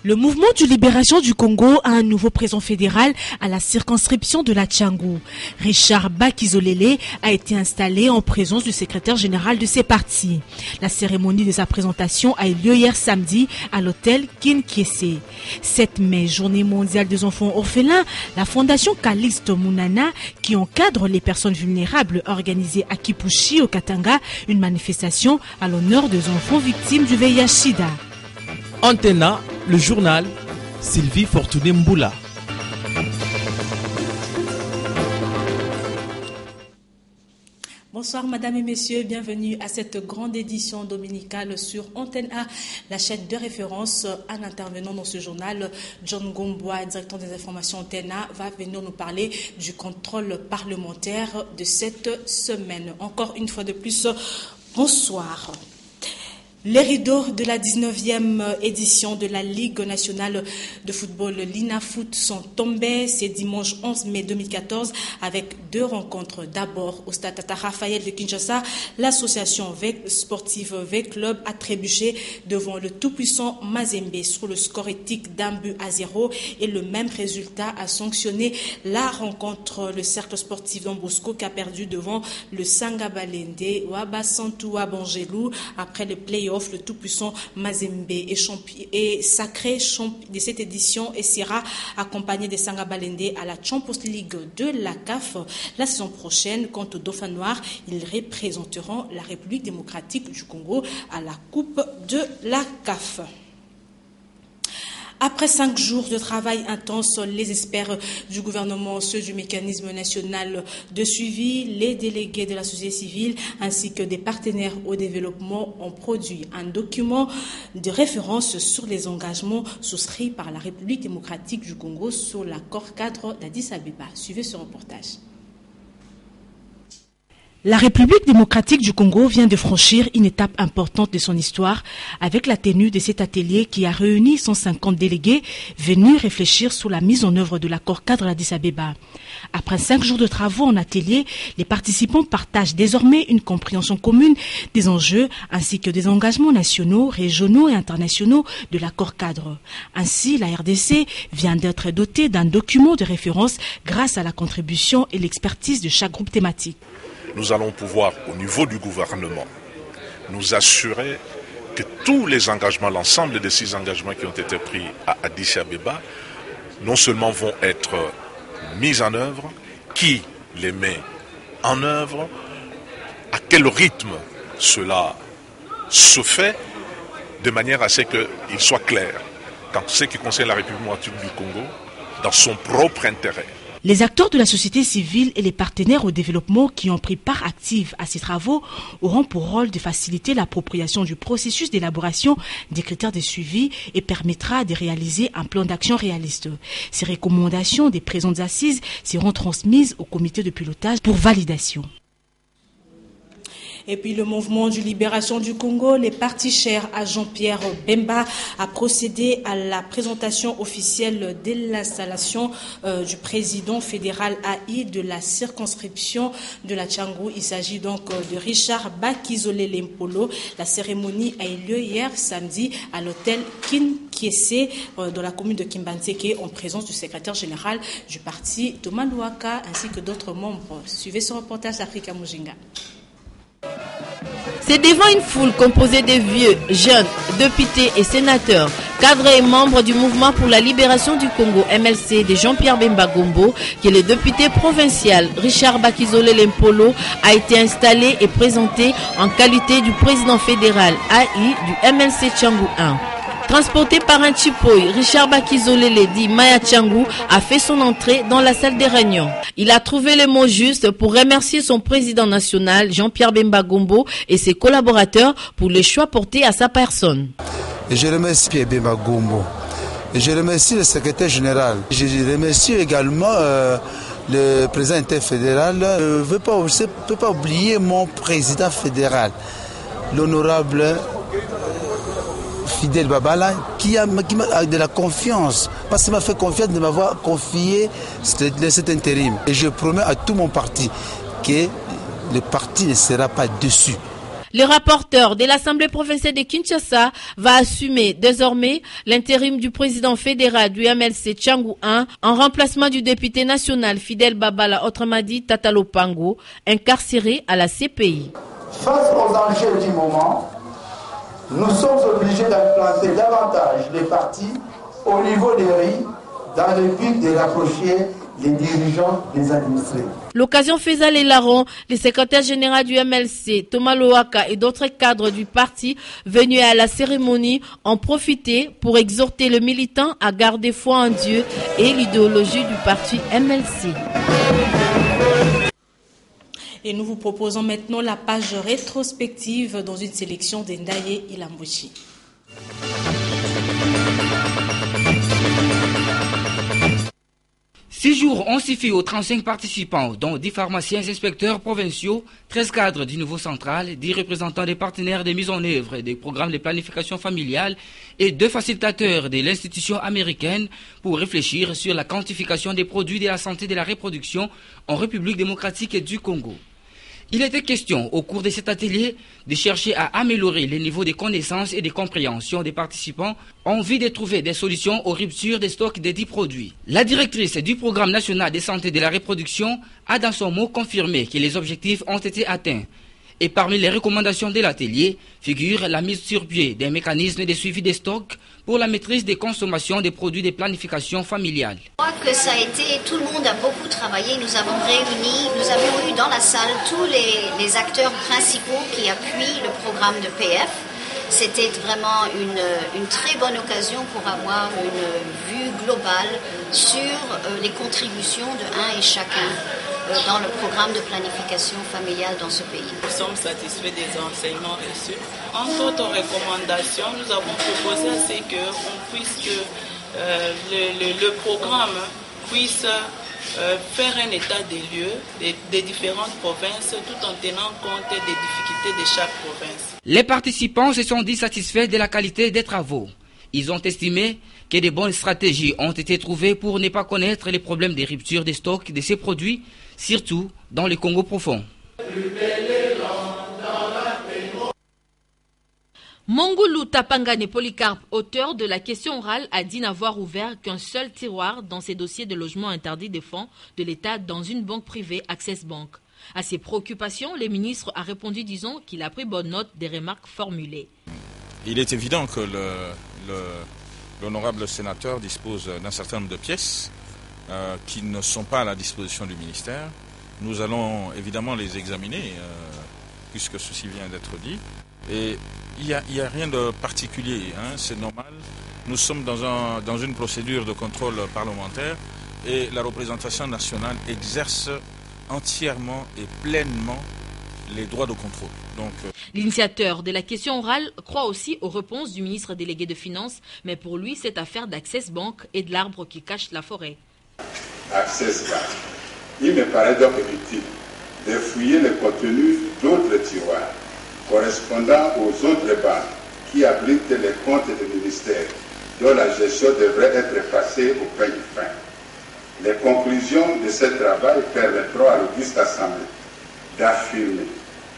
Le mouvement de libération du Congo a un nouveau président fédéral à la circonscription de la Tchangou. Richard Bakizolele a été installé en présence du secrétaire général de ces partis. La cérémonie de sa présentation a eu lieu hier samedi à l'hôtel Kinshasa. 7 mai, journée mondiale des enfants orphelins, la fondation Calixte Mounana, qui encadre les personnes vulnérables, a organisé à Kipushi au Katanga une manifestation à l'honneur des enfants victimes du VIH-Sida. Antena, le journal, Sylvie Fortuné Mboula. Bonsoir mesdames et messieurs, bienvenue à cette grande édition dominicale sur Antenne A, la chaîne de référence. Un intervenant dans ce journal, John Gombois, directeur des informations Antenne A, va venir nous parler du contrôle parlementaire de cette semaine. Encore une fois de plus, bonsoir. Les rideaux de la 19e édition de la Ligue nationale de football Linafoot sont tombés ce dimanche 11 mai 2014 avec 2 rencontres. D'abord au stade Tata Raphaël de Kinshasa, l'association sportive V-Club a trébuché devant le tout-puissant Mazembe sur le score éthique d'1-0 et le même résultat a sanctionné la rencontre. Le cercle sportif d'Ambosco qui a perdu devant le Sangabalende Wabasantu Wabangelou après le play-off. Le tout-puissant Mazembe est sacré champion de cette édition et sera accompagné de Sangabalende à la Champions League de la CAF. La saison prochaine, quant aux Dauphins Noirs, ils représenteront la République démocratique du Congo à la Coupe de la CAF. Après 5 jours de travail intense, les experts du gouvernement, ceux du mécanisme national de suivi, les délégués de la société civile ainsi que des partenaires au développement ont produit un document de référence sur les engagements souscrits par la République démocratique du Congo sur l'accord cadre d'Addis Abeba. Suivez ce reportage. La République démocratique du Congo vient de franchir une étape importante de son histoire avec la tenue de cet atelier qui a réuni 150 délégués venus réfléchir sur la mise en œuvre de l'accord cadre d'Addis Abeba. Après 5 jours de travaux en atelier, les participants partagent désormais une compréhension commune des enjeux ainsi que des engagements nationaux, régionaux et internationaux de l'accord cadre. Ainsi, la RDC vient d'être dotée d'un document de référence grâce à la contribution et l'expertise de chaque groupe thématique. Nous allons pouvoir, au niveau du gouvernement, nous assurer que tous les engagements, l'ensemble de ces engagements qui ont été pris à Addis Abeba, non seulement vont être mis en œuvre, qui les met en œuvre, à quel rythme cela se fait, de manière à ce qu'il soit clair, dans ce qui concerne la République démocratique du Congo, dans son propre intérêt. Les acteurs de la société civile et les partenaires au développement qui ont pris part active à ces travaux auront pour rôle de faciliter l'appropriation du processus d'élaboration des critères de suivi et permettra de réaliser un plan d'action réaliste. Ces recommandations des présentes assises seront transmises au comité de pilotage pour validation. Et puis le mouvement de libération du Congo, les partis chers à Jean-Pierre Bemba, a procédé à la présentation officielle de l'installation du président fédéral AI de la circonscription de la Tchangou. Il s'agit donc de Richard Bakizolele Mpolo. La cérémonie a eu lieu hier samedi à l'hôtel Kinshasa dans la commune de Kimbanzeke en présence du secrétaire général du parti Thomas Louaka ainsi que d'autres membres. Suivez ce reportage d'Africa Mujinga. C'est devant une foule composée de vieux, jeunes, députés et sénateurs, cadres et membres du mouvement pour la libération du Congo MLC de Jean-Pierre Bemba Gombo que le député provincial Richard Bakizolele Mpolo a été installé et présenté en qualité du président fédéral AI du MLC Tchangou 1. Transporté par un chipoy, Richard Bakizolele dit Maya Tchangou a fait son entrée dans la salle des réunions. Il a trouvé les mots justes pour remercier son président national, Jean-Pierre Bemba Gombo, et ses collaborateurs pour les choix portés à sa personne. Et je remercie Pierre Bemba Gombo. Et je remercie le secrétaire général. Je remercie également le président interfédéral. Je ne peux pas oublier mon président fédéral, l'honorable Fidel Babala, qui m'a de la confiance, parce qu'il m'a fait confiance de m'avoir confié cet intérim. Et je promets à tout mon parti que le parti ne sera pas déçu. Le rapporteur de l'Assemblée provinciale de Kinshasa va assumer désormais l'intérim du président fédéral du MLC Tchangou 1 en remplacement du député national Fidel Babala, autrement dit Tatalo Pango, incarcéré à la CPI. Face aux enjeux du moment, nous sommes obligés d'implanter davantage les partis au niveau des RI dans le but de rapprocher les dirigeants des administrés. L'occasion faisant les larrons, le secrétaire général du MLC, Thomas Loaka, et d'autres cadres du parti venus à la cérémonie ont profité pour exhorter le militant à garder foi en Dieu et l'idéologie du parti MLC. Et nous vous proposons maintenant la page rétrospective dans une sélection d'Endaye Ilambouchi. 6 jours ont suffi aux 35 participants, dont 10 pharmaciens inspecteurs provinciaux, 13 cadres du nouveau central, 10 représentants des partenaires de mise en œuvre des programmes de planification familiale et 2 facilitateurs de l'institution américaine pour réfléchir sur la quantification des produits de la santé et de la reproduction en République démocratique du Congo. Il était question, au cours de cet atelier, de chercher à améliorer les niveaux de connaissances et de compréhension des participants en vue de trouver des solutions aux ruptures des stocks des 10 produits. La directrice du Programme national de santé de la reproduction a dans son mot confirmé que les objectifs ont été atteints. Et parmi les recommandations de l'atelier figure la mise sur pied d'un mécanisme de suivi des stocks pour la maîtrise des consommations des produits de planification familiale. Je crois que ça a été, tout le monde a beaucoup travaillé, nous avons eu dans la salle tous les acteurs principaux qui appuient le programme de PF. C'était vraiment une très bonne occasion pour avoir une vue globale sur les contributions de un et chacun dans le programme de planification familiale dans ce pays. Nous sommes satisfaits des enseignements reçus. Entre autres recommandations, nous avons proposé à ce que le programme puisse faire un état des lieux des différentes provinces tout en tenant compte des difficultés de chaque province. Les participants se sont dit satisfaits de la qualité des travaux. Ils ont estimé que de bonnes stratégies ont été trouvées pour ne pas connaître les problèmes de rupture des stocks de ces produits, surtout dans le Congo profond. Mongoulou Tapangane Polycarpe, auteur de la question orale, a dit n'avoir ouvert qu'un seul tiroir dans ses dossiers de logement interdit des fonds de l'État dans une banque privée, Access Bank. À ses préoccupations, le ministre a répondu disant qu'il a pris bonne note des remarques formulées. Il est évident que l'honorable sénateur dispose d'un certain nombre de pièces qui ne sont pas à la disposition du ministère. Nous allons évidemment les examiner puisque ceci vient d'être dit. Et il n'y a rien de particulier, c'est normal. Nous sommes dans une procédure de contrôle parlementaire et la représentation nationale exerce entièrement et pleinement les droits de contrôle. L'initiateur de la question orale croit aussi aux réponses du ministre délégué de Finances, mais pour lui, cette affaire d'Access Bank et de l'arbre qui cache la forêt. Access Bank. Il me paraît donc utile de fouiller le contenu d'autres tiroirs correspondant aux autres banques qui abritent les comptes du ministère dont la gestion devrait être passée au peigne fin. Les conclusions de ce travail permettront à l'Auguste Assemblée d'affirmer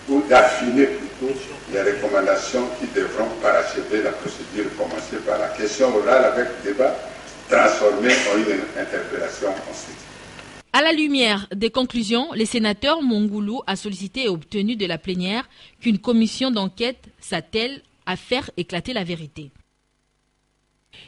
ou d'affiner plutôt les recommandations qui devront parachever la procédure commencée par la question orale avec débat transformée en une interpellation ensuite. À la lumière des conclusions, le sénateur Mongoulou a sollicité et obtenu de la plénière qu'une commission d'enquête s'attelle à faire éclater la vérité.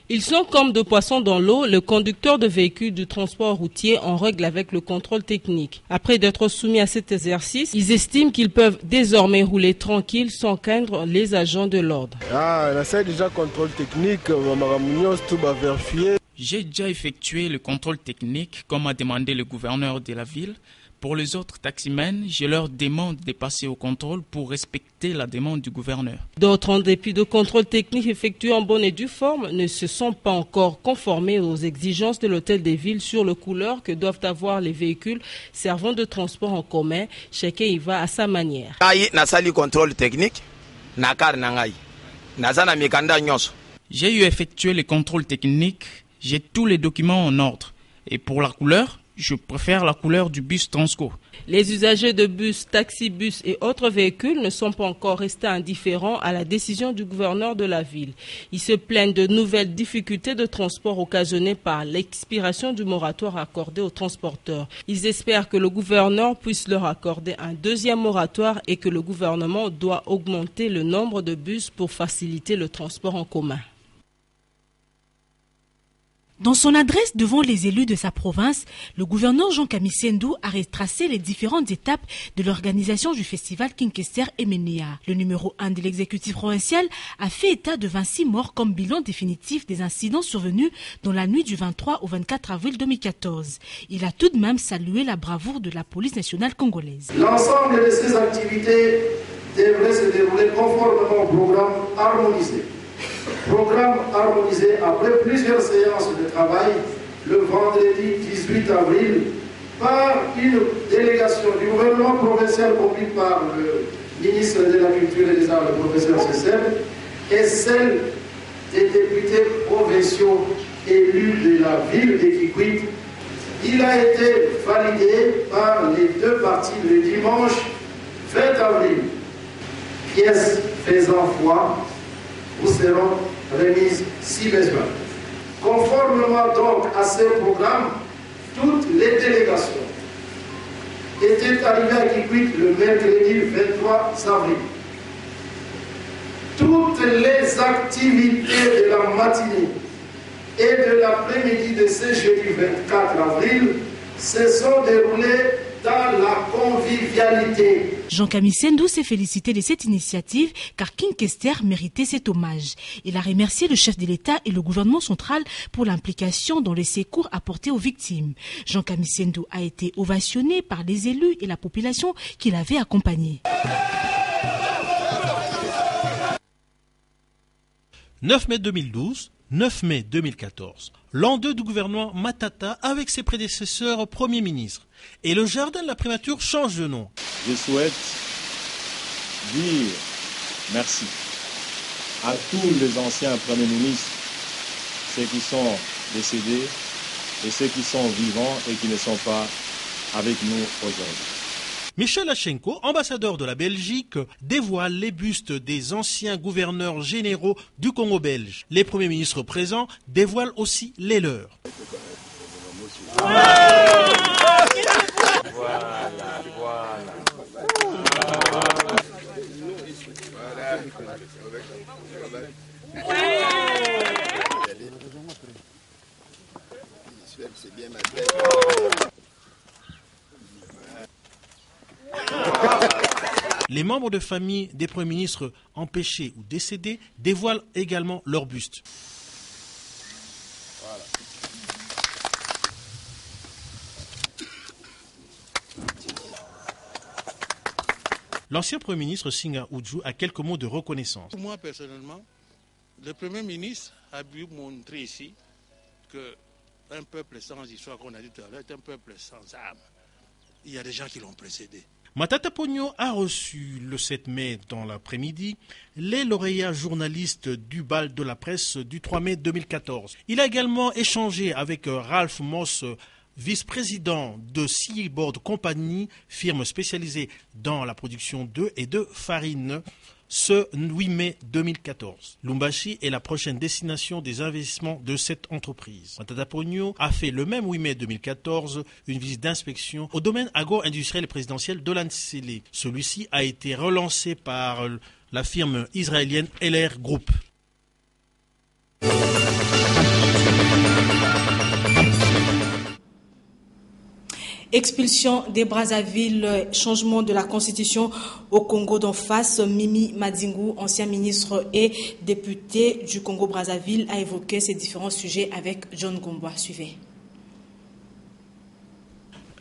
Ils sont comme deux poissons dans l'eau, le conducteur de véhicules du transport routier en règle avec le contrôle technique. Après d'être soumis à cet exercice, ils estiment qu'ils peuvent désormais rouler tranquille sans craindre les agents de l'ordre. On déjà contrôle technique, tout va vérifier. J'ai déjà effectué le contrôle technique comme a demandé le gouverneur de la ville. Pour les autres taximens, je leur demande de passer au contrôle pour respecter la demande du gouverneur. D'autres, en dépit de contrôles techniques effectués en bonne et due forme, ne se sont pas encore conformés aux exigences de l'hôtel des villes sur le couleur que doivent avoir les véhicules servant de transport en commun. Chacun y va à sa manière. J'ai eu effectué les contrôles techniques, j'ai tous les documents en ordre. Et pour la couleur, Je préfère la couleur du bus Transco. Les usagers de bus, taxi-bus et autres véhicules ne sont pas encore restés indifférents à la décision du gouverneur de la ville. Ils se plaignent de nouvelles difficultés de transport occasionnées par l'expiration du moratoire accordé aux transporteurs. Ils espèrent que le gouverneur puisse leur accorder un deuxième moratoire et que le gouvernement doit augmenter le nombre de bus pour faciliter le transport en commun. Dans son adresse devant les élus de sa province, le gouverneur Jean Kamisendou a retracé les différentes étapes de l'organisation du festival Kinkester Emenia. Le numéro 1 de l'exécutif provincial a fait état de 26 morts comme bilan définitif des incidents survenus dans la nuit du 23 au 24 avril 2014. Il a tout de même salué la bravoure de la police nationale congolaise. L'ensemble de ces activités devrait se dérouler conformément au programme harmonisé. Programme harmonisé après plusieurs séances de travail le vendredi 18 avril par une délégation du gouvernement provincial conduite par le ministre de la Culture et des Arts, le professeur Cessel, et celle des députés provinciaux élus de la ville de Kikwit. Il a été validé par les deux parties le dimanche 20 avril. Pièces faisant foi vous seront remises si besoin. Conformément donc à ce programme, toutes les délégations étaient arrivées à Kikwit le mercredi 23 avril. Toutes les activités de la matinée et de l'après-midi de ce jeudi 24 avril se sont déroulées dans la convivialité. Jean Kamisendou s'est félicité de cette initiative car Kinkester méritait cet hommage. Il a remercié le chef de l'État et le gouvernement central pour l'implication dans les secours apportés aux victimes. Jean Kamisendou a été ovationné par les élus et la population qui l'avaient accompagné. 9 mai 2012, 9 mai 2014, l'an 2 du gouvernement Matata avec ses prédécesseurs premiers ministres. Et le jardin de la primature change de nom. Je souhaite dire merci à tous les anciens premiers ministres, ceux qui sont décédés et ceux qui sont vivants et qui ne sont pas avec nous aujourd'hui. Michel Lachenko, ambassadeur de la Belgique, dévoile les bustes des anciens gouverneurs généraux du Congo belge. Les premiers ministres présents dévoilent aussi les leurs. Les membres de famille des premiers ministres empêchés ou décédés dévoilent également leur buste. L'ancien Premier ministre Singa Oudjou a quelques mots de reconnaissance. Moi, personnellement, le Premier ministre a pu montrer ici qu'un peuple sans histoire, qu'on a dit tout à l'heure, est un peuple sans âme. Il y a des gens qui l'ont précédé. Matata Pogno a reçu le 7 mai dans l'après-midi les lauréats journalistes du bal de la presse du 3 mai 2014. Il a également échangé avec Ralph Moss, vice-président de Seaboard Company, firme spécialisée dans la production d'œufs et de farine, ce 8 mai 2014. Lumbashi est la prochaine destination des investissements de cette entreprise. Matata Pogno a fait le même 8 mai 2014 une visite d'inspection au domaine agro-industriel et présidentiel de l'Ansele. Celui-ci a été relancé par la firme israélienne LR Group. Expulsion des Brazzaville, changement de la constitution au Congo d'en face. Mimi Madingu, ancien ministre et député du Congo-Brazzaville, a évoqué ces différents sujets avec John Gombois. Suivez.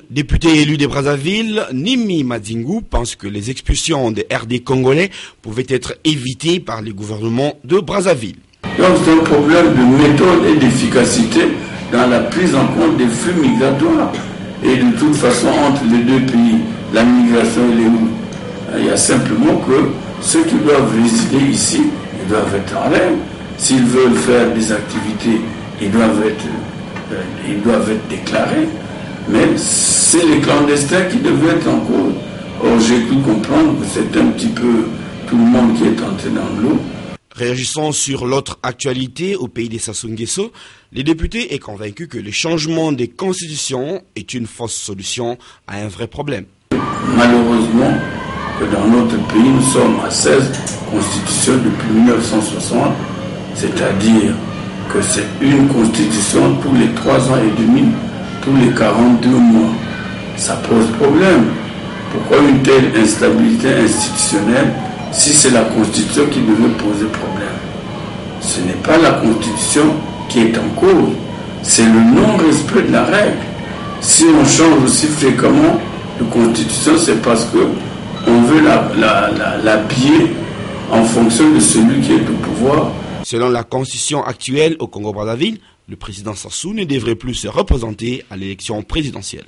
Député élu des Brazzaville, Mimi Madingu pense que les expulsions des RD congolais pouvaient être évitées par les gouvernements de Brazzaville. Donc c'est un problème de méthode et d'efficacité dans la prise en compte des flux migratoires. Et de toute façon, entre les deux pays, la migration, elle est où? Il y a simplement que ceux qui doivent résider ici, ils doivent être en règle. S'ils veulent faire des activités, ils doivent être déclarés. Mais c'est les clandestins qui devaient être en cause. Or, j'ai cru comprendre que c'est un petit peu tout le monde qui est entré dans l'eau. Réagissant sur l'autre actualité au pays des Sassou Nguesso, les députés est convaincu que le changement des constitutions est une fausse solution à un vrai problème. Malheureusement, que dans notre pays, nous sommes à 16 constitutions depuis 1960, c'est-à-dire que c'est une constitution tous les 3 ans et demi, tous les 42 mois. Ça pose problème. Pourquoi une telle instabilité institutionnelle si c'est la Constitution qui devait poser problème? Ce n'est pas la Constitution qui est en cause, c'est le non-respect de la règle. Si on change aussi fréquemment de Constitution, c'est parce qu'on veut l'habiller en fonction de celui qui est au pouvoir. Selon la Constitution actuelle au Congo-Brazzaville, le président Sassou ne devrait plus se représenter à l'élection présidentielle.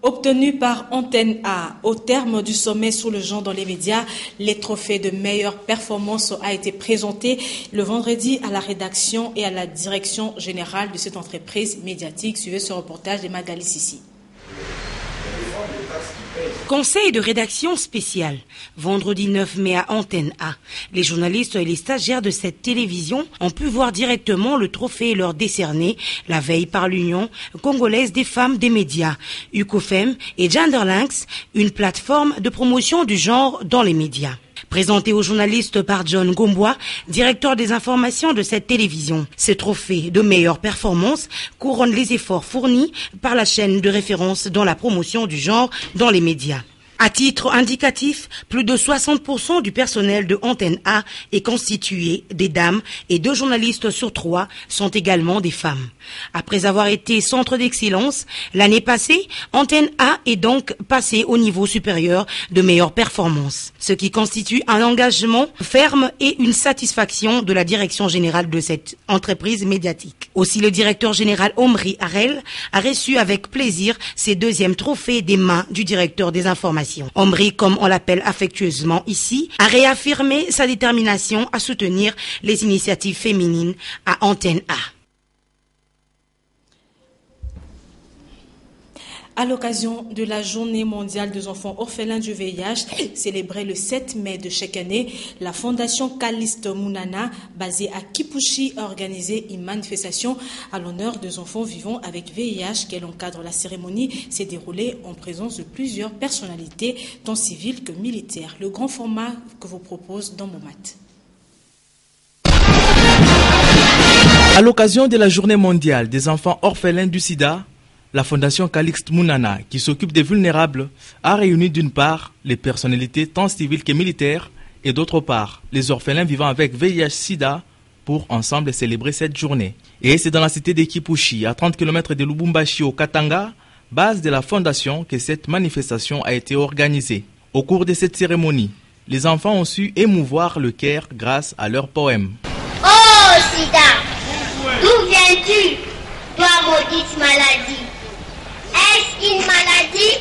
Obtenu par Antenne A, au terme du sommet sur le genre dans les médias, les trophées de meilleure performance a été présenté le vendredi à la rédaction et à la direction générale de cette entreprise médiatique. Suivez ce reportage de Magali Sissi. Conseil de rédaction spécial, vendredi 9 mai à Antenne A. Les journalistes et les stagiaires de cette télévision ont pu voir directement le trophée leur décerné la veille par l'Union congolaise des femmes des médias, UCOFEM et Genderlinks, une plateforme de promotion du genre dans les médias. Présenté aux journalistes par John Gombois, directeur des informations de cette télévision. Ce trophée de meilleure performance couronne les efforts fournis par la chaîne de référence dans la promotion du genre dans les médias. À titre indicatif, plus de 60% du personnel de Antenne A est constitué des dames et 2 journalistes sur 3 sont également des femmes. Après avoir été centre d'excellence, l'année passée, Antenne A est donc passée au niveau supérieur de meilleure performance, ce qui constitue un engagement ferme et une satisfaction de la direction générale de cette entreprise médiatique. Aussi, le directeur général Omri Harel a reçu avec plaisir ses 2e trophées des mains du directeur des informations. Omri, comme on l'appelle affectueusement ici, a réaffirmé sa détermination à soutenir les initiatives féminines à Antenne A. À l'occasion de la Journée mondiale des enfants orphelins du VIH, célébrée le 7 mai de chaque année, la Fondation Caliste Mounana, basée à Kipushi, a organisé une manifestation à l'honneur des enfants vivant avec VIH. Quel encadre la cérémonie s'est déroulée en présence de plusieurs personnalités, tant civiles que militaires. Le grand format que vous propose dans Momat. À l'occasion de la Journée mondiale des enfants orphelins du sida, la Fondation Calixte Mounana, qui s'occupe des vulnérables, a réuni d'une part les personnalités tant civiles que militaires et d'autre part les orphelins vivant avec VIH-Sida pour ensemble célébrer cette journée. Et c'est dans la cité de Kipushi, à 30 km de Lubumbashi au Katanga, base de la Fondation, que cette manifestation a été organisée. Au cours de cette cérémonie, les enfants ont su émouvoir le cœur grâce à leurs poèmes. Oh Sida, d'où viens-tu, toi maudite maladie? Est-ce une maladie,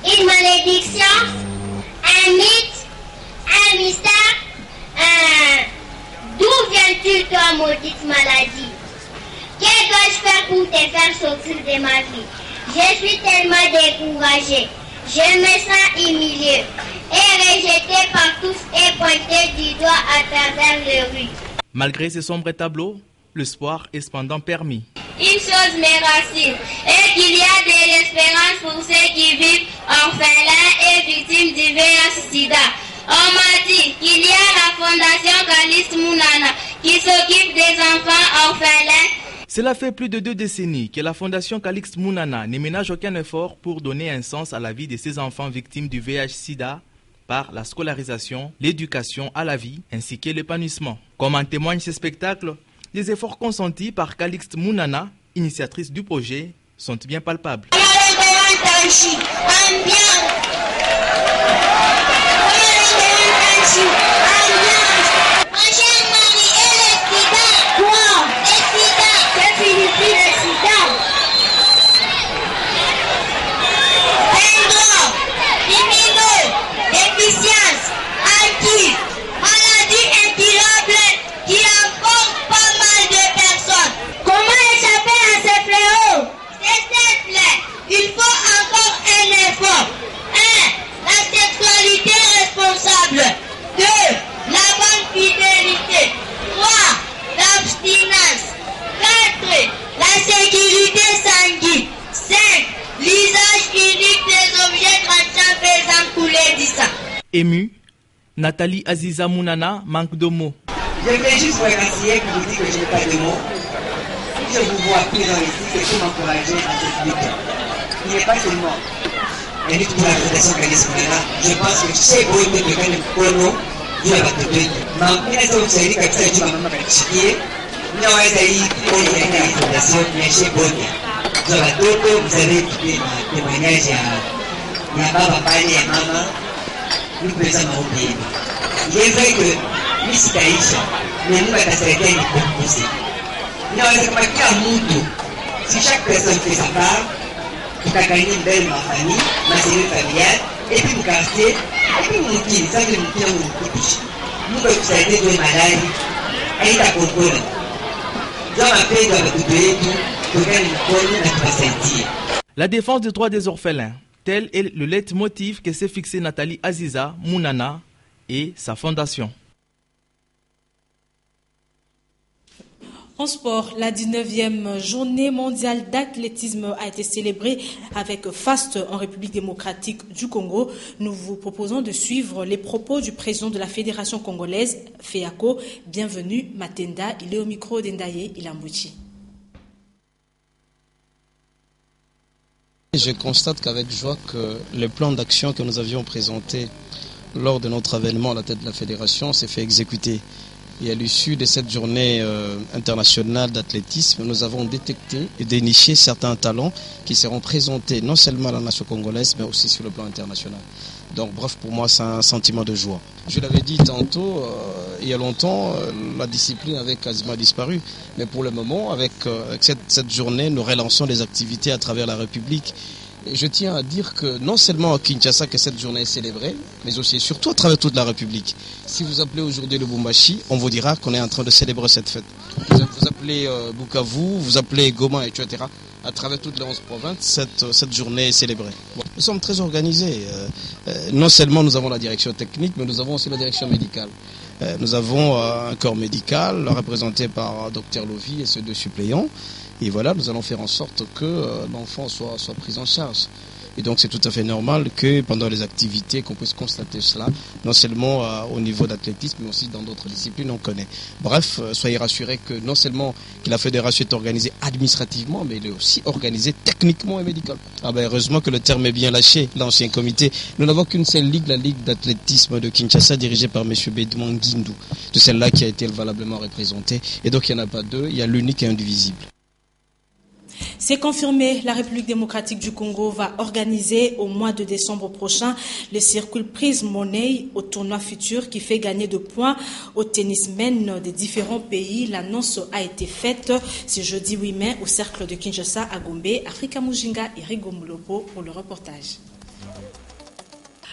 une malédiction, un mythe, un mystère? D'où viens-tu, toi, maudite maladie? Que dois-je faire pour te faire sortir de ma vie? Je suis tellement découragée. Je me sens humiliée et rejetée par tous et pointée du doigt à travers les rues. Malgré ces sombres tableaux, l'espoir est cependant permis. Une chose me rassure, et qu'il y a de l'espérance pour ceux qui vivent orphelins et victimes du VIH-Sida. On m'a dit qu'il y a la Fondation Calixte Mounana qui s'occupe des enfants orphelins. Cela fait plus de 2 décennies que la Fondation Calixte Mounana ne ménage aucun effort pour donner un sens à la vie de ces enfants victimes du VIH-Sida par la scolarisation, l'éducation à la vie ainsi que l'épanouissement. Comme en témoigne ce spectacle, les efforts consentis par Calixte Mounana, initiatrice du projet, sont bien palpables. Comment échapper à ces fléaux? C'est Émue, Nathalie Aziza Mounana manque de mots. Je voulais juste vous remercier que vous dites que je n'ai pas de mots. Si je vous vois présent ici, c'est pour m'encourager à cette lutte. Il n'est pas seulement la lutte pour la Fondation Calis Mounana. Je pense que chez vous, il y a quelqu'un de juu ya watoto wetu. Naweza kusaidia kabisa juu mama katishikie. Naweza hii kuona hii fondation ya Shebonia. Juu watoto mzee témoignage ya baba pale ya mama. Ni pesa maombi yenu. Il est vrai que mimi sitaisha. Mais Mungu atasaidia ni kukuzi. Naweza kama kila mtu si chaque personne fait sa part. Tutagagner une belle famille, ma cellule familiale, et puis mon quartier, et puis mon petit, ça que mon petit, mon petit. Nous, comme ça a été de malade, elle est à comprendre. Dans ma paix, dans le pays, tout, regarde une bonne, on va sentir. La défense des droits des orphelins, tel est le leitmotiv que s'est fixé Nathalie Aziza Mounana et sa fondation. En sport, la 19e journée mondiale d'athlétisme a été célébrée avec faste en République démocratique du Congo. Nous vous proposons de suivre les propos du président de la Fédération congolaise, FEACO. Bienvenue, Matenda. Il est au micro d'Endaye Ilambouchi. Je constate qu'avec joie que le plan d'action que nous avions présenté lors de notre avènement à la tête de la Fédération s'est fait exécuter. Et à l'issue de cette journée internationale d'athlétisme, nous avons détecté et déniché certains talents qui seront présentés non seulement à la nation congolaise, mais aussi sur le plan international. Donc bref, pour moi, c'est un sentiment de joie. Je l'avais dit tantôt, il y a longtemps, la discipline avait quasiment disparu. Mais pour le moment, avec cette journée, nous relançons les activités à travers la République. Et je tiens à dire que non seulement à Kinshasa que cette journée est célébrée, mais aussi et surtout à travers toute la République. Si vous appelez aujourd'hui le Lubumbashi, on vous dira qu'on est en train de célébrer cette fête. Vous appelez Bukavu, vous appelez Goma, etc. À travers toutes les 11 provinces, cette journée est célébrée. Bon, nous sommes très organisés. Non seulement nous avons la direction technique, mais nous avons aussi la direction médicale. Nous avons un corps médical représenté par Dr Lovi et ses 2 suppléants. Et voilà, nous allons faire en sorte que l'enfant soit pris en charge. Et donc c'est tout à fait normal que pendant les activités, qu'on puisse constater cela, non seulement au niveau d'athlétisme, mais aussi dans d'autres disciplines, on connaît. Bref, soyez rassurés que non seulement que la fédération est organisée administrativement, mais elle est aussi organisée techniquement et médicalement. Ah ben heureusement que le terme est bien lâché, l'ancien comité. Nous n'avons qu'une seule ligue, la ligue d'athlétisme de Kinshasa, dirigée par M. Bedouin Guindou. C'est celle-là qui a été valablement représentée. Et donc il n'y en a pas 2, il y a l'unique et indivisible. C'est confirmé, la République démocratique du Congo va organiser au mois de décembre prochain le circuit Prism Money au tournoi futur qui fait gagner de points aux tennismen des différents pays. L'annonce a été faite ce jeudi 8 mai au cercle de Kinshasa à Gombe. Afrika Mujinga et Rigo Moulopo pour le reportage.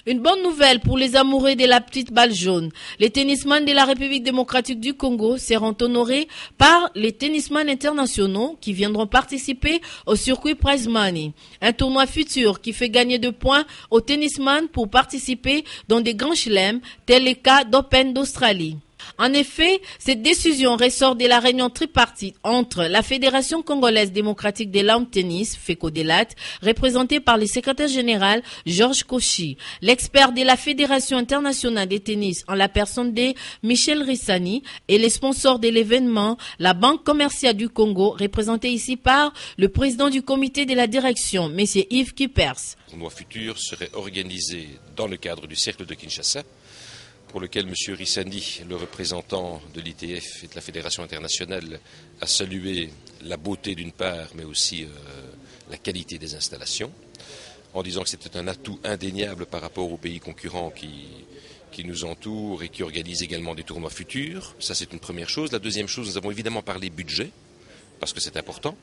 Une bonne nouvelle pour les amoureux de la petite balle jaune. Les tennisman de la République démocratique du Congo seront honorés par les tennisman internationaux qui viendront participer au circuit Prize Money, un tournoi futur qui fait gagner de points aux tennisman pour participer dans des grands chelems tels les cas d'Open d'Australie. En effet, cette décision ressort de la réunion tripartite entre la Fédération congolaise démocratique de lawn tennis, FECODELAT, représentée par le secrétaire général Georges Kochi, l'expert de la Fédération internationale de tennis en la personne de Michel Rissani et les sponsors de l'événement, la Banque commerciale du Congo, représentée ici par le président du comité de la direction, M. Yves Kippers. Le tournoi futur serait organisé dans le cadre du cercle de Kinshasa, pour lequel M. Rissani, le représentant de l'ITF et de la Fédération internationale, a salué la beauté d'une part, mais aussi la qualité des installations, en disant que c'était un atout indéniable par rapport aux pays concurrents qui nous entourent et qui organisent également des tournois futurs. Ça, c'est une première chose. La deuxième chose, nous avons évidemment parlé budget, parce que c'est important,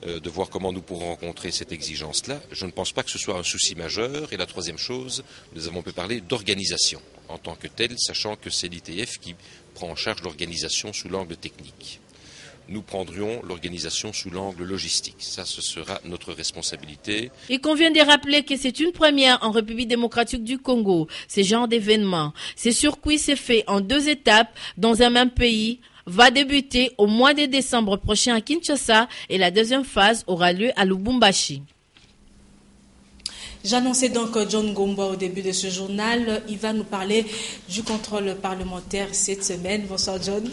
de voir comment nous pourrons rencontrer cette exigence-là. Je ne pense pas que ce soit un souci majeur. Et la troisième chose, nous avons pu parler d'organisation en tant que telle, sachant que c'est l'ITF qui prend en charge l'organisation sous l'angle technique. Nous prendrions l'organisation sous l'angle logistique. Ça, ce sera notre responsabilité. Il convient de rappeler que c'est une première en République démocratique du Congo, ce genre d'événement. Ce circuit s'est fait en 2 étapes dans un même pays, va débuter au mois de décembre prochain à Kinshasa et la deuxième phase aura lieu à Lubumbashi. J'annonçais donc John Gomboa au début de ce journal. Il va nous parler du contrôle parlementaire cette semaine. Bonsoir John.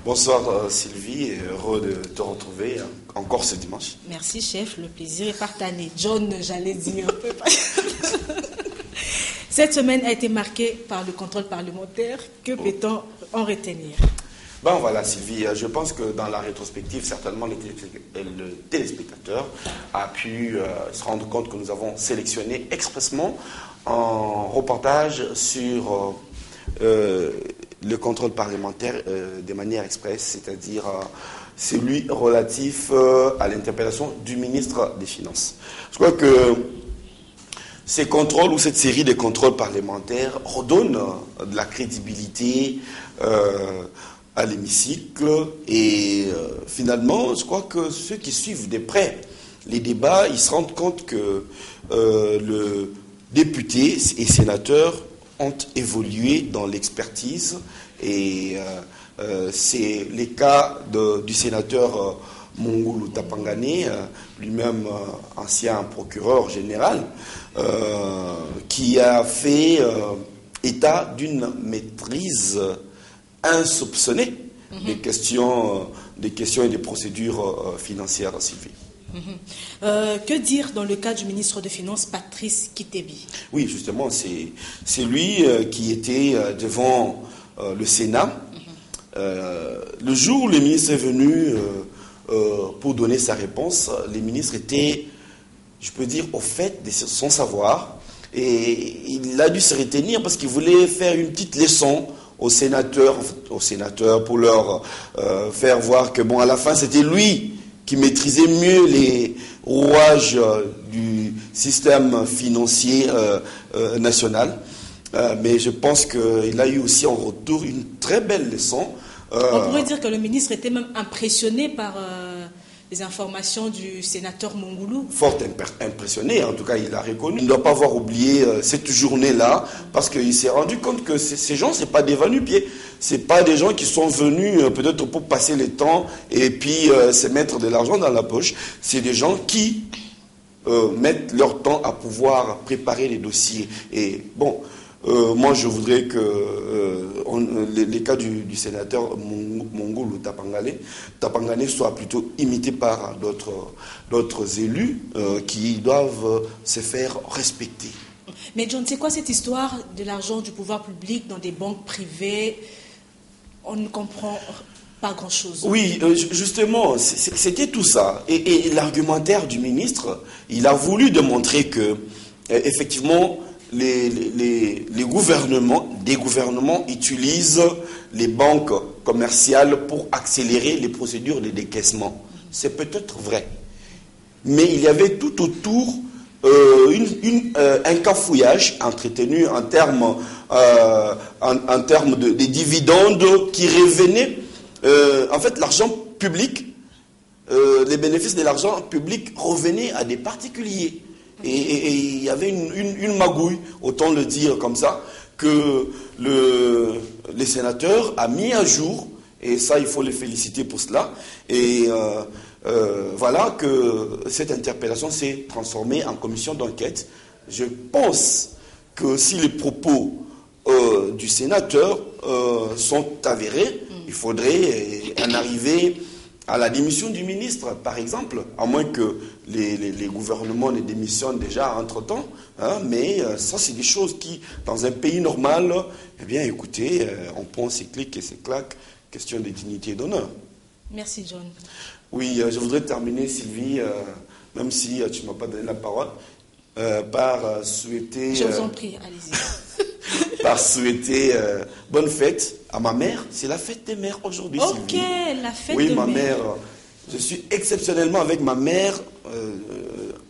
Bonsoir Sylvie, heureux de te retrouver encore ce dimanche. Merci chef, le plaisir est partagé. John, j'allais dire. Cette semaine a été marquée par le contrôle parlementaire. Que peut-on en retenir? Ben voilà Sylvie, je pense que dans la rétrospective, certainement le téléspectateur a pu se rendre compte que nous avons sélectionné expressément un reportage sur le contrôle parlementaire de manière express, c'est-à-dire celui relatif à l'interpellation du ministre des Finances. Je crois que ces contrôles ou cette série de contrôles parlementaires redonnent de la crédibilité à l'hémicycle et finalement, je crois que ceux qui suivent de près les débats, ils se rendent compte que le député et sénateurs ont évolué dans l'expertise et c'est les cas du sénateur Mongulu Tapangane, lui-même ancien procureur général, qui a fait état d'une maîtrise insoupçonnée des questions et des procédures financières, Sylvie. Que dire dans le cas du ministre des Finances, Patrice Kitebi? Oui, justement, c'est lui qui était devant le Sénat. Le jour où le ministre est venu pour donner sa réponse, le ministre était, je peux dire, au fait de son savoir. Et il a dû se retenir parce qu'il voulait faire une petite leçon aux sénateurs pour leur faire voir que, bon, à la fin, c'était lui qui maîtrisait mieux les rouages du système financier national. Mais je pense qu'il a eu aussi en retour une très belle leçon. On pourrait dire que le ministre était même impressionné par les informations du sénateur Mongulu. Fort impressionné, en tout cas il a reconnu. Il ne doit pas avoir oublié cette journée-là, parce qu'il s'est rendu compte que ces gens, ce n'est pas des va-nu-pieds. Ce n'est pas des gens qui sont venus peut-être pour passer le temps et puis se mettre de l'argent dans la poche. C'est des gens qui mettent leur temps à pouvoir préparer les dossiers. Et bon, moi je voudrais que les cas du sénateur Mongulu Tapangane soient plutôt imités par d'autres élus qui doivent se faire respecter. Mais John, c'est quoi cette histoire de l'argent du pouvoir public dans des banques privées? On ne comprend pas grand-chose. Oui, justement, c'était tout ça. Et l'argumentaire du ministre, il a voulu démontrer que, effectivement, des gouvernements utilisent les banques commerciales pour accélérer les procédures de décaissement. C'est peut-être vrai. Mais il y avait tout autour un cafouillage entretenu en termes de dividendes qui revenaient. En fait, l'argent public, les bénéfices de l'argent public revenaient à des particuliers. Et il y avait une magouille, autant le dire comme ça, que les sénateurs a mis à jour, et ça il faut les féliciter pour cela, et voilà que cette interpellation s'est transformée en commission d'enquête. Je pense que si les propos du sénateur sont avérés, il faudrait en arriver à la démission du ministre, par exemple, à moins que les gouvernements ne démissionnent déjà entre-temps. Hein, mais ça, c'est des choses qui, dans un pays normal, eh bien, écoutez, on pense c'est clic et c'est clac, question de dignité et d'honneur. Merci, John. Oui, je voudrais terminer, Sylvie, même si tu ne m'as pas donné la parole, par souhaiter... Je vous en prie, allez-y. Par souhaiter bonne fête à ma mère. C'est la fête des mères aujourd'hui, Sylvie. Ok, la fête des mères. Oui, ma mère. Je suis exceptionnellement avec ma mère,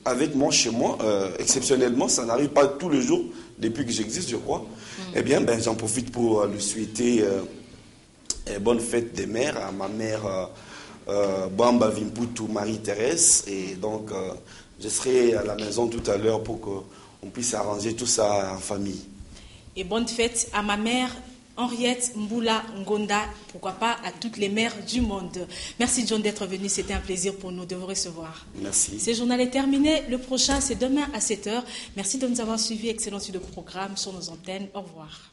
avec moi chez moi. Exceptionnellement, ça n'arrive pas tous les jours depuis que j'existe, je crois. Eh bien, j'en profite pour lui souhaiter bonne fête des mères à ma mère Bamba Vimputu Marie-Thérèse. Et donc, je serai à la maison tout à l'heure pour qu'on puisse arranger tout ça en famille. Et bonne fête à ma mère Henriette Mboula Ngonda, pourquoi pas à toutes les mères du monde. Merci John d'être venu, c'était un plaisir pour nous de vous recevoir. Merci. Ce journal est terminé, le prochain c'est demain à 7h. Merci de nous avoir suivis, excellent suite de programme sur nos antennes, au revoir.